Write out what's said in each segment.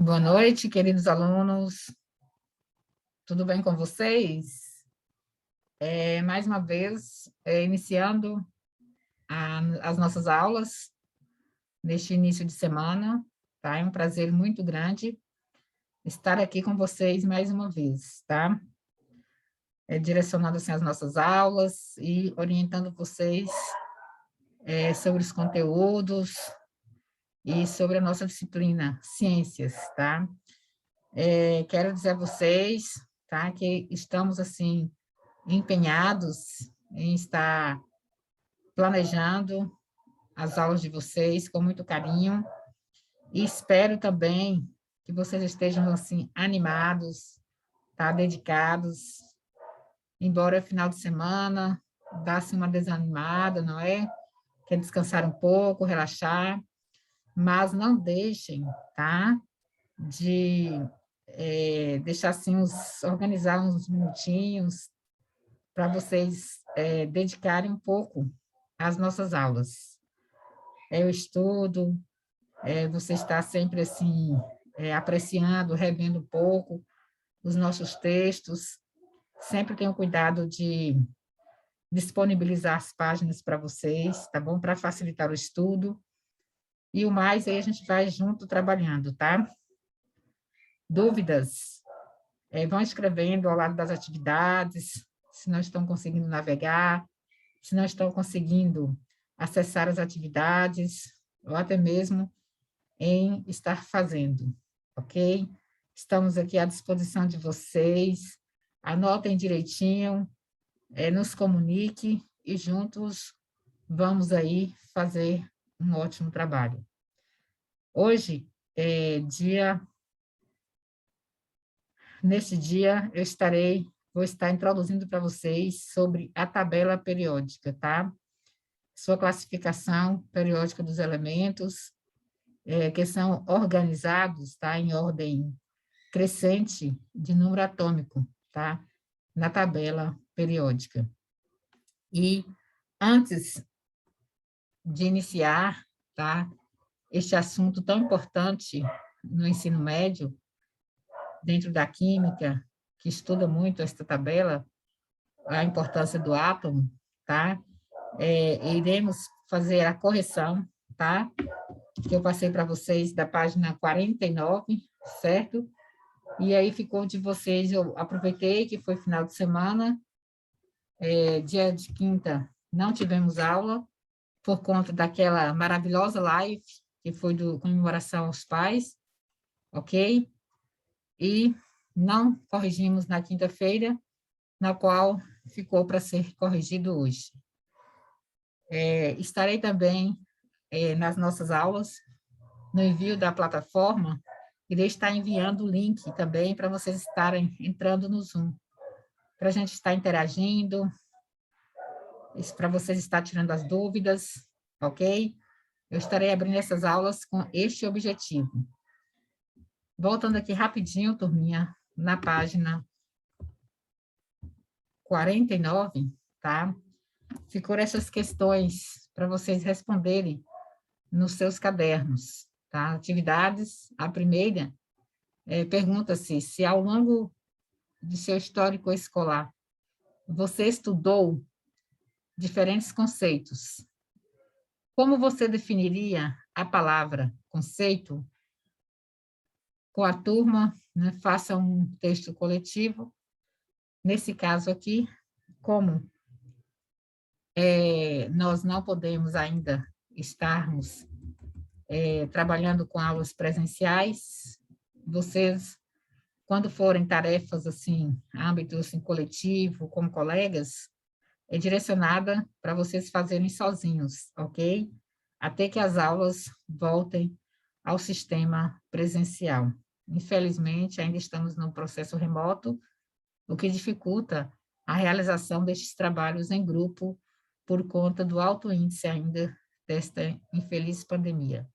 Boa noite, queridos alunos. Tudo bem com vocês? Mais uma vez, iniciando as nossas aulas neste início de semana, tá? É um prazer muito grande estar aqui com vocês mais uma vez, tá? Direcionando assim as nossas aulas e orientando vocês sobre os conteúdos e sobre a nossa disciplina, ciências, tá? Quero dizer a vocês, tá, que estamos, assim, empenhados em estar planejando as aulas de vocês com muito carinho e espero também que vocês estejam, assim, animados, tá, dedicados, embora final de semana dá-se uma desanimada, não é? Quer descansar um pouco, relaxar, mas não deixem, tá, de deixar assim, organizar uns minutinhos para vocês dedicarem um pouco às nossas aulas. Eu estudo, você está sempre assim, apreciando, revendo um pouco os nossos textos, sempre tenho cuidado de disponibilizar as páginas para vocês, tá bom? Para facilitar o estudo. E o mais aí a gente vai junto trabalhando, tá? Dúvidas? Vão escrevendo ao lado das atividades, se não estão conseguindo navegar, se não estão conseguindo acessar as atividades, ou até mesmo em estar fazendo, ok? Estamos aqui à disposição de vocês, anotem direitinho, nos comunique e juntos vamos aí fazer um ótimo trabalho. Hoje é nesse dia vou estar introduzindo para vocês sobre a tabela periódica, tá? Sua classificação periódica dos elementos, que são organizados, tá? Em ordem crescente de número atômico, tá? Na tabela periódica. E antes de iniciar, tá? Este assunto tão importante no ensino médio, dentro da química, que estuda muito esta tabela, a importância do átomo, tá? Iremos fazer a correção, tá? Que eu passei para vocês da página 49, certo? E aí ficou de vocês, eu aproveitei que foi final de semana, dia de quinta não tivemos aula, por conta daquela maravilhosa live, que foi do comemoração aos pais, ok? E não corrigimos na quinta-feira, na qual ficou para ser corrigido hoje. Estarei também nas nossas aulas, no envio da plataforma, irei estar enviando o link também para vocês estarem entrando no Zoom, para a gente estar interagindo, para vocês estarem tirando as dúvidas, ok? Eu estarei abrindo essas aulas com este objetivo. Voltando aqui rapidinho, turminha, na página 49, tá? Ficou essas questões para vocês responderem nos seus cadernos, tá? Atividades, a primeira pergunta-se se ao longo de seu histórico escolar você estudou diferentes conceitos. Como você definiria a palavra conceito com a turma, né? Faça um texto coletivo. Nesse caso aqui, como nós não podemos ainda estarmos trabalhando com aulas presenciais, vocês, quando forem tarefas assim, âmbito assim, coletivo, como colegas, é direcionada para vocês fazerem sozinhos, ok? Até que as aulas voltem ao sistema presencial. Infelizmente, ainda estamos no processo remoto, o que dificulta a realização destes trabalhos em grupo por conta do alto índice ainda desta infeliz pandemia,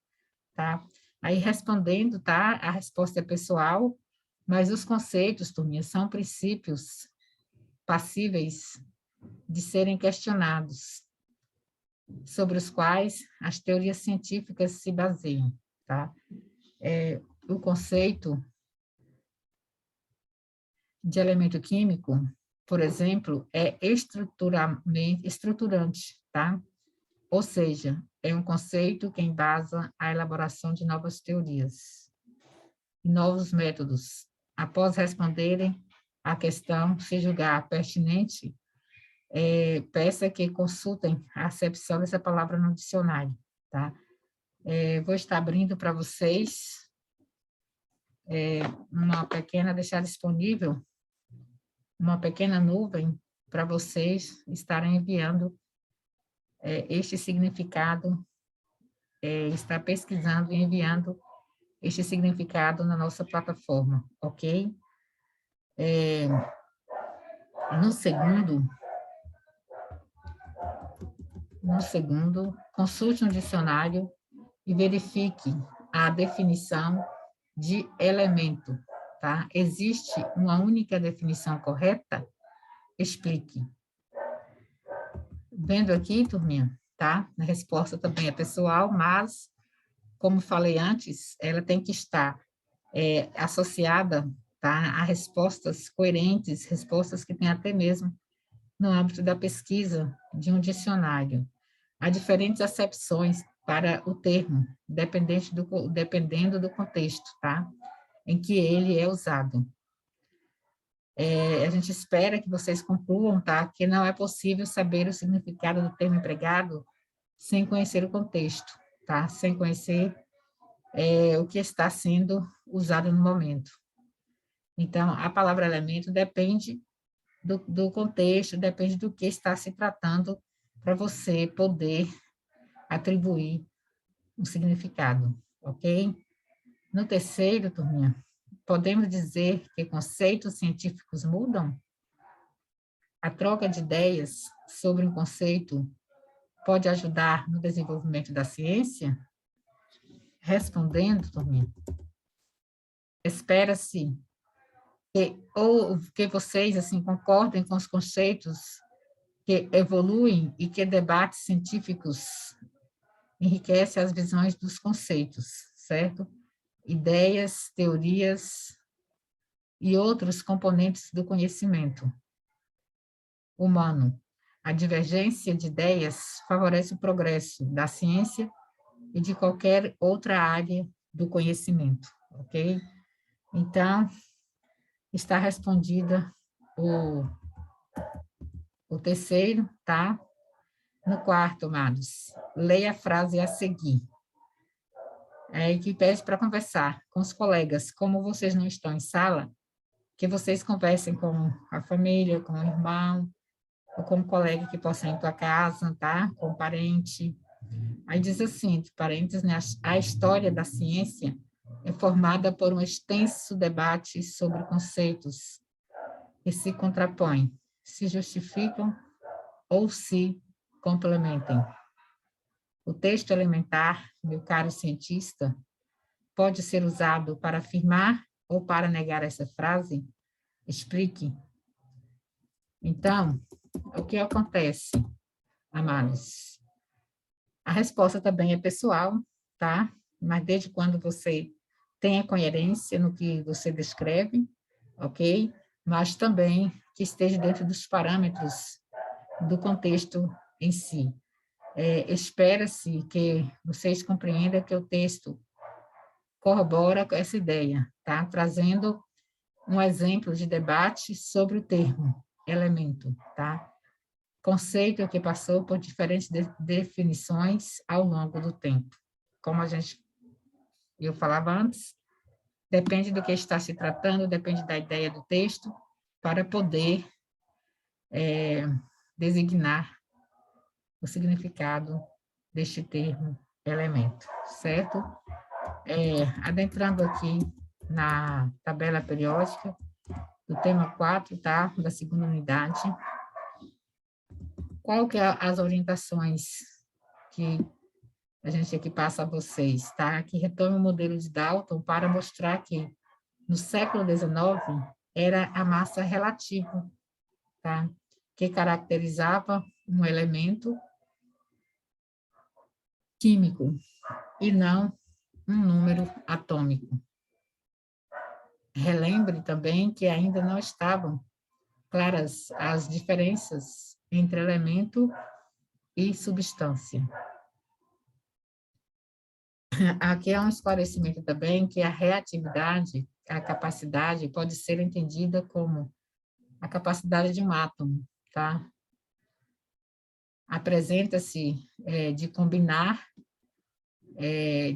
tá? Aí, respondendo, tá? A resposta é pessoal, mas os conceitos, turminha, são princípios passíveis de serem questionados, sobre os quais as teorias científicas se baseiam, tá? o conceito de elemento químico, por exemplo, é estruturante, tá? Ou seja, é um conceito que embasa a elaboração de novas teorias e novos métodos. Após responderem à questão, se julgar pertinente, peça que consultem a acepção dessa palavra no dicionário, tá? Vou estar abrindo para vocês deixar disponível uma pequena nuvem para vocês estarem enviando este significado, estar pesquisando e enviando este significado na nossa plataforma, ok? No segundo, consulte um dicionário e verifique a definição de elemento, tá? Existe uma única definição correta? Explique. Vendo aqui, turminha, tá? A resposta também é pessoal, mas, como falei antes, ela tem que estar associada, tá, a respostas coerentes, respostas que tem até mesmo no âmbito da pesquisa de um dicionário. Há diferentes acepções para o termo, dependendo do contexto, tá? Em que ele é usado. A gente espera que vocês concluam, tá? Que não é possível saber o significado do termo empregado sem conhecer o contexto, tá? Sem conhecer o que está sendo usado no momento. Então, a palavra elemento depende do contexto, depende do que está se tratando para você poder atribuir um significado, ok? No terceiro, turminha, podemos dizer que conceitos científicos mudam? A troca de ideias sobre um conceito pode ajudar no desenvolvimento da ciência? Respondendo, turminha, espera-se que vocês assim concordem com os conceitos que evoluem e que debates científicos enriquecem as visões dos conceitos, certo? Ideias, teorias e outros componentes do conhecimento humano. A divergência de ideias favorece o progresso da ciência e de qualquer outra área do conhecimento, ok? Então, está respondida o terceiro, tá? No quarto, amados, leia a frase a seguir. Que pede para conversar com os colegas. Como vocês não estão em sala, que vocês conversem com a família, com o irmão, ou com um colega que possa ir em tua casa, tá? Com um parente. Aí diz assim, entre parênteses, né? A história da ciência é formada por um extenso debate sobre conceitos que se contrapõem, se justificam ou se complementem. O texto elementar, meu caro cientista, pode ser usado para afirmar ou para negar essa frase? Explique. Então, o que acontece, amados? A resposta também é pessoal, tá? Mas desde quando você tenha coerência no que você descreve, ok? Mas também que esteja dentro dos parâmetros do contexto em si. Espera-se que vocês compreendam que o texto corrobora com essa ideia, tá? Trazendo um exemplo de debate sobre o termo elemento, tá? Conceito que passou por diferentes definições ao longo do tempo. Como eu falava antes, depende do que está se tratando, depende da ideia do texto, para poder designar o significado deste termo elemento, certo? Adentrando aqui na tabela periódica do tema 4, tá? Da segunda unidade. Qual que é as orientações que a gente aqui passa a vocês, tá? Que retome o modelo de Dalton para mostrar que no século XIX era a massa relativa, tá? Que caracterizava um elemento químico e não um número atômico, relembre também que ainda não estavam claras as diferenças entre elemento e substância. Aqui há um esclarecimento também que a reatividade, a capacidade, pode ser entendida como a capacidade de um átomo, tá? Apresenta-se de combinar,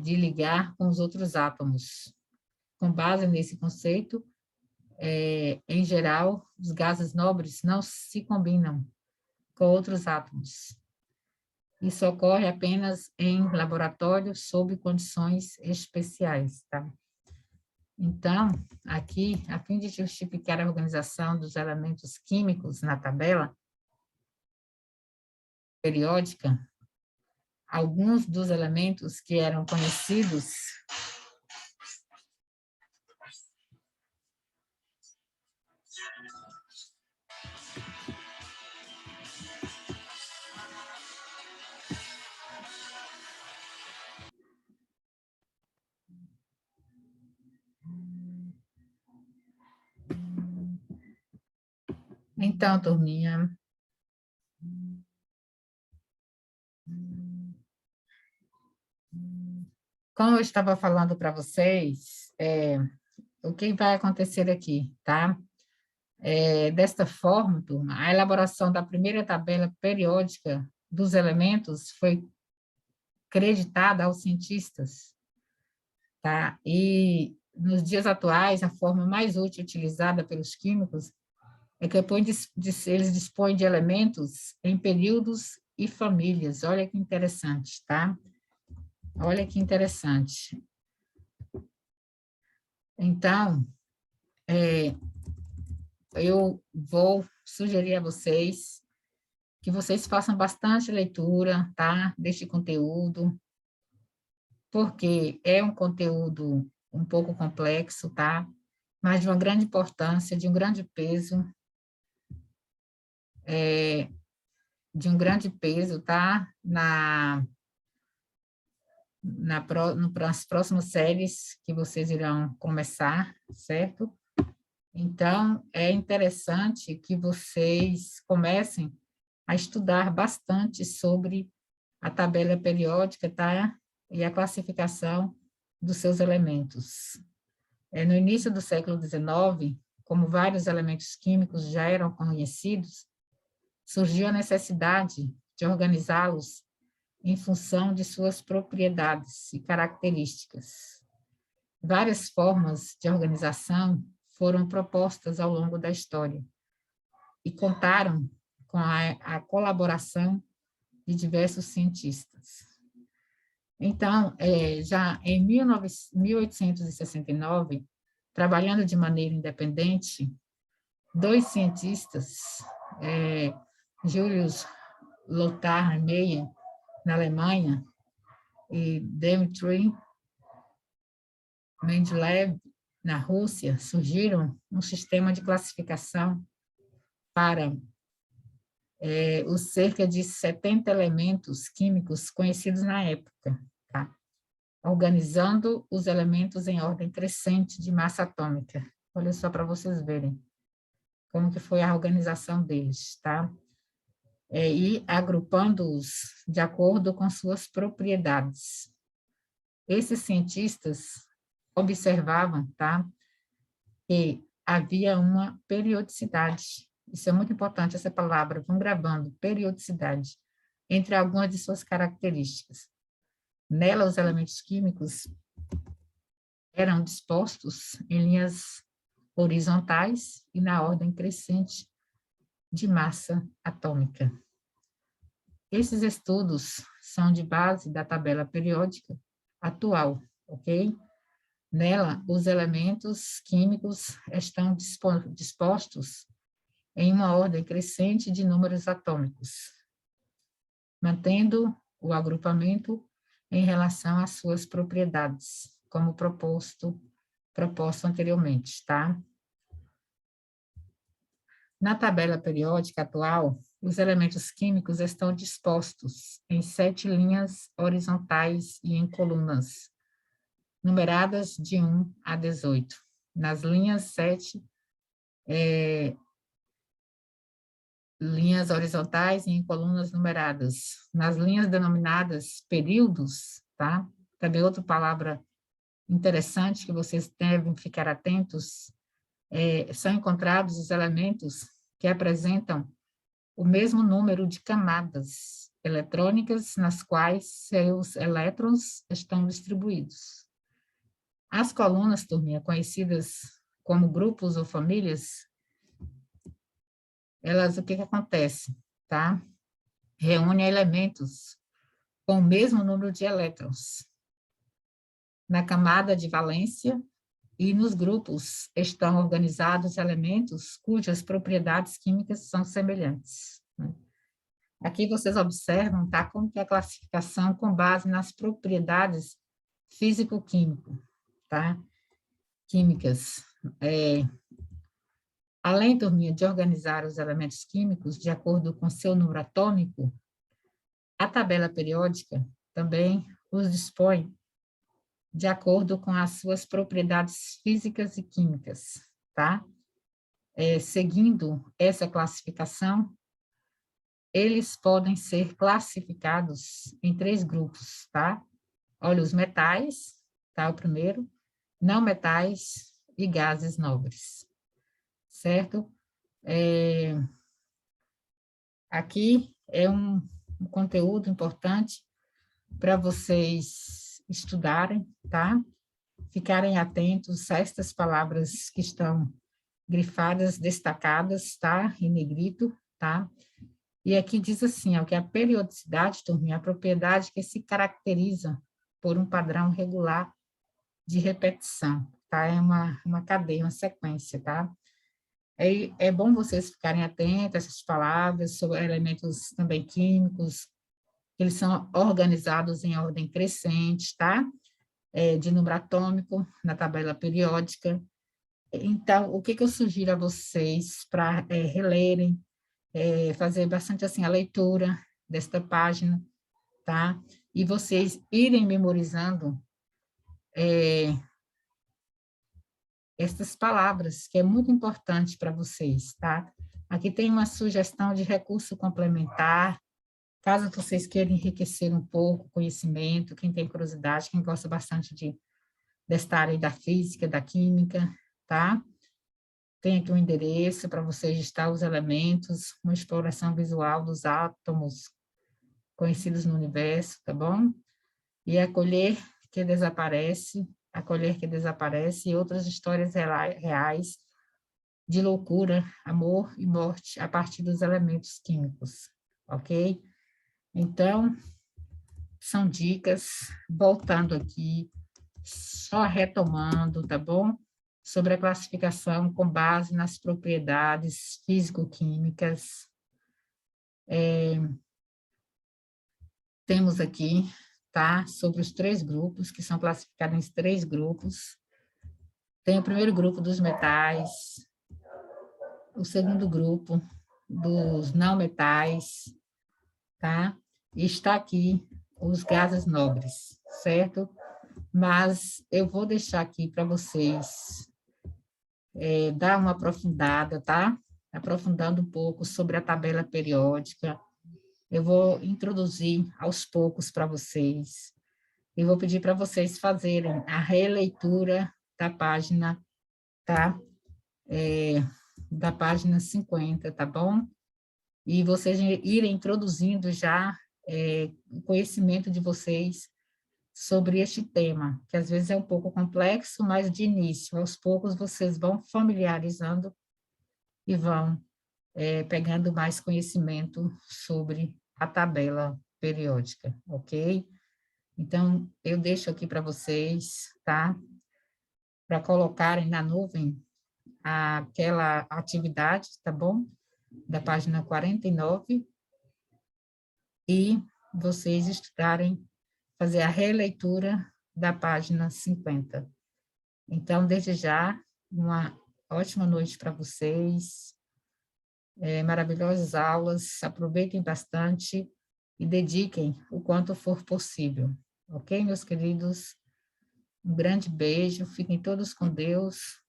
de ligar com os outros átomos. Com base nesse conceito, em geral, os gases nobres não se combinam com outros átomos. Isso ocorre apenas em laboratório sob condições especiais, tá? Então, aqui, a fim de justificar a organização dos elementos químicos na tabela periódica, alguns dos elementos que eram conhecidos Então, turminha, como eu estava falando para vocês, o que vai acontecer aqui, tá? Desta forma, turma, a elaboração da primeira tabela periódica dos elementos foi creditada aos cientistas, tá? E nos dias atuais, a forma mais útil utilizada pelos químicos é que eles dispõem de elementos em períodos e famílias. Olha que interessante, tá? Olha que interessante. Então, eu vou sugerir a vocês que vocês façam bastante leitura, tá? Deste conteúdo, porque é um conteúdo um pouco complexo, tá? Mas de uma grande importância, de um grande peso, tá? Nas próximas séries que vocês irão começar, certo? Então, é interessante que vocês comecem a estudar bastante sobre a tabela periódica, tá? E a classificação dos seus elementos. No início do século XIX, como vários elementos químicos já eram conhecidos, surgiu a necessidade de organizá-los em função de suas propriedades e características. Várias formas de organização foram propostas ao longo da história e contaram com a colaboração de diversos cientistas. Então, já em 1869, trabalhando de maneira independente, dois cientistas, Julius Lothar Meyer, na Alemanha, e Dmitry Mendeleev, na Rússia, surgiram um sistema de classificação para os cerca de 70 elementos químicos conhecidos na época, tá? Organizando os elementos em ordem crescente de massa atômica. Olha só para vocês verem como que foi a organização deles, tá? E agrupando-os de acordo com suas propriedades. Esses cientistas observavam, tá, que havia uma periodicidade. Isso é muito importante, essa palavra, vão gravando, periodicidade, entre algumas de suas características. Nela, os elementos químicos eram dispostos em linhas horizontais e na ordem crescente de massa atômica. Esses estudos são de base da tabela periódica atual, ok? Nela, os elementos químicos estão dispostos em uma ordem crescente de números atômicos, mantendo o agrupamento em relação às suas propriedades, como proposto anteriormente, tá? Na tabela periódica atual, os elementos químicos estão dispostos em 7 linhas horizontais e em colunas, numeradas de 1 a 18. nas linhas 7, linhas horizontais e em colunas numeradas. Nas linhas denominadas períodos, tá? Também outra palavra interessante que vocês devem ficar atentos, são encontrados os elementos que apresentam o mesmo número de camadas eletrônicas nas quais seus elétrons estão distribuídos. As colunas, turminha, conhecidas como grupos ou famílias, elas, o que acontece, tá? Reúne elementos com o mesmo número de elétrons. Na camada de valência e nos grupos estão organizados elementos cujas propriedades químicas são semelhantes, né? Aqui vocês observam, tá, como que é a classificação com base nas propriedades físico-químico, tá? Químicas. Além, turminha, de organizar os elementos químicos de acordo com seu número atômico, a tabela periódica também os dispõe de acordo com as suas propriedades físicas e químicas, tá? Seguindo essa classificação, eles podem ser classificados em 3 grupos, tá? Olha, os metais, tá? O primeiro, não metais e gases nobres, certo? Aqui é um conteúdo importante para vocês estudarem, tá? Ficarem atentos a estas palavras que estão grifadas, destacadas, tá? Em negrito, tá? E aqui diz assim, ó, que a periodicidade, turminha, é a propriedade que se caracteriza por um padrão regular de repetição, tá? É uma cadeia, uma sequência, tá? É bom vocês ficarem atentos a essas palavras, sobre elementos também químicos, eles são organizados em ordem crescente, tá? De número atômico, na tabela periódica. Então, o que eu sugiro a vocês para relerem, fazer bastante assim a leitura desta página, tá? E vocês irem memorizando estas palavras, que é muito importante para vocês, tá? Aqui tem uma sugestão de recurso complementar, caso vocês queiram enriquecer um pouco o conhecimento, quem tem curiosidade, quem gosta bastante desta área da física, da química, tá? Tem aqui um endereço para você registrar os elementos, uma exploração visual dos átomos conhecidos no universo, tá bom? E acolher que desaparece e outras histórias reais de loucura, amor e morte a partir dos elementos químicos, ok? Então, são dicas, voltando aqui, só retomando, tá bom? Sobre a classificação com base nas propriedades físico-químicas. Temos aqui, tá? Sobre os 3 grupos, que são classificados em 3 grupos. Tem o primeiro grupo dos metais, o segundo grupo dos não metais, tá? E está aqui os gases nobres, certo? Mas eu vou deixar aqui para vocês dar uma aprofundada, tá? Aprofundando um pouco sobre a tabela periódica. Eu vou introduzir aos poucos para vocês. E vou pedir para vocês fazerem a releitura da página, tá? Da página 50, tá bom? E vocês irem introduzindo já o conhecimento de vocês sobre este tema, que às vezes é um pouco complexo, mas de início, aos poucos vocês vão familiarizando e vão pegando mais conhecimento sobre a tabela periódica, ok? Então, eu deixo aqui para vocês, tá? Para colocarem na nuvem aquela atividade, tá bom? Da página 49, e vocês estudarem, fazer a releitura da página 50. Então, desde já, uma ótima noite para vocês, maravilhosas aulas, aproveitem bastante e dediquem o quanto for possível. Ok, meus queridos? Um grande beijo, fiquem todos com Deus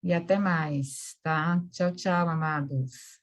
e até mais, tá? Tchau, tchau, amados.